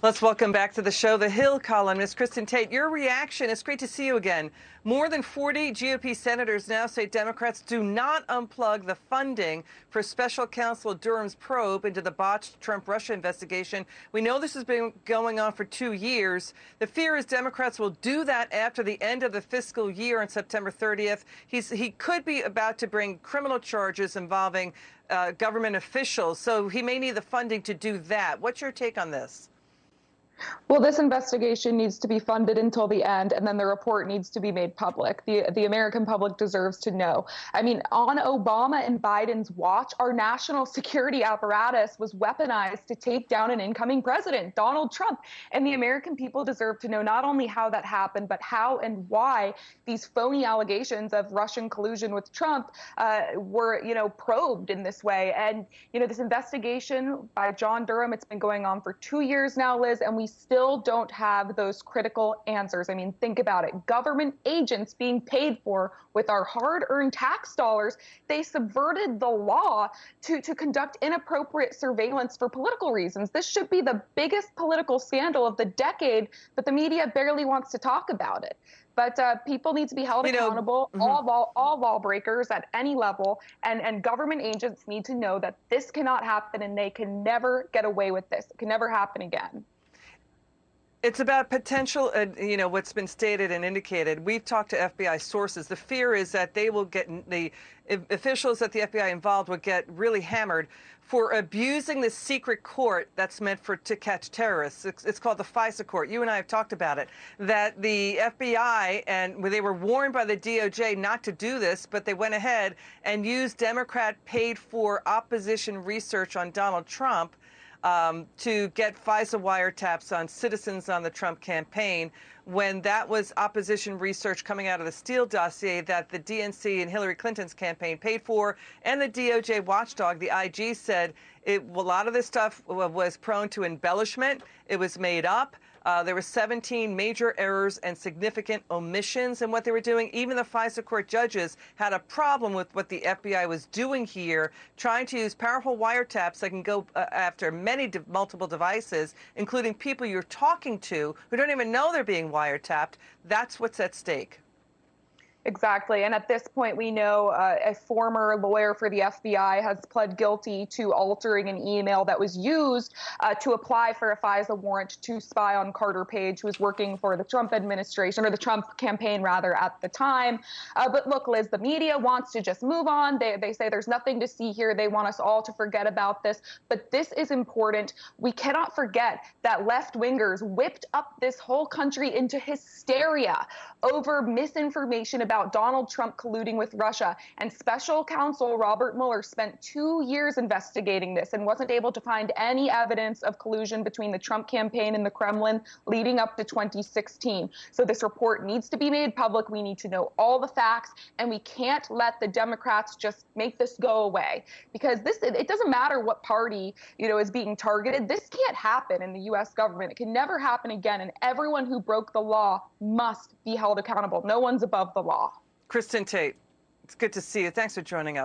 Let's welcome back to the show the Hill columnist, Kristin Tate. Your reaction, it's great to see you again. More than 40 GOP senators now say Democrats do not unplug the funding for special counsel Durham's probe into the botched Trump-Russia investigation. We know this has been going on for 2 years. The fear is Democrats will do that after the end of the fiscal year on September 30th. He could be about to bring criminal charges involving government officials, so he may need the funding to do that. What's your take on this? Well, this investigation needs to be funded until the end, and then the report needs to be made public. The American public deserves to know. I mean, on Obama and Biden's watch, our national security apparatus was weaponized to take down an incoming president, Donald Trump. And the American people deserve to know not only how that happened, but how and why these phony allegations of Russian collusion with Trump were, probed in this way. And, this investigation by John Durham, it's been going on for 2 years now, Liz, and we still don't have those critical answers. I mean, think about it. Government agents being paid for with our hard-earned tax dollars, they subverted the law to conduct inappropriate surveillance for political reasons. This should be the biggest political scandal of the decade, but the media barely wants to talk about it. But people need to be held accountable, all lawbreakers at any level, and government agents need to know that this cannot happen and they can never get away with this. It can never happen again. It's about potential, what's been stated and indicated. We've talked to FBI sources. The fear is that they will get, the officials at the FBI involved will get really hammered for abusing the secret court that's meant to catch terrorists. It's called the FISA court. You and I have talked about it, that the FBI, and they were warned by the DOJ not to do this, but they went ahead and used Democrat paid for opposition research on Donald Trump to get FISA wiretaps on citizens on the Trump campaign, when that was opposition research coming out of the Steele dossier that the DNC and Hillary Clinton's campaign paid for, and the DOJ watchdog, the IG, said a lot of this stuff was prone to embellishment. It was made up. There were 17 major errors and significant omissions in what they were doing. Even the FISA court judges had a problem with what the FBI was doing here, trying to use powerful wiretaps that can go after multiple devices, including people you're talking to who don't even know they're being wiretapped. That's what's at stake. Exactly. And at this point, we know a former lawyer for the FBI has pled guilty to altering an email that was used to apply for a FISA warrant to spy on Carter Page, who was working for the Trump administration, or the Trump campaign, rather, at the time. But look, Liz, the media wants to just move on. They say there's nothing to see here. They want us all to forget about this. But this is important. We cannot forget that left-wingers whipped up this whole country into hysteria over misinformation about Donald Trump colluding with Russia. And special counsel Robert Mueller spent 2 years investigating this and wasn't able to find any evidence of collusion between the Trump campaign and the Kremlin leading up to 2016. So this report needs to be made public. We need to know all the facts, and we can't let the Democrats just make this go away, because it doesn't matter what party, is being targeted. This can't happen in the U.S. government. It can never happen again, and everyone who broke the law must be held accountable. No one's above the law. Kristin Tate, it's good to see you. Thanks for joining us.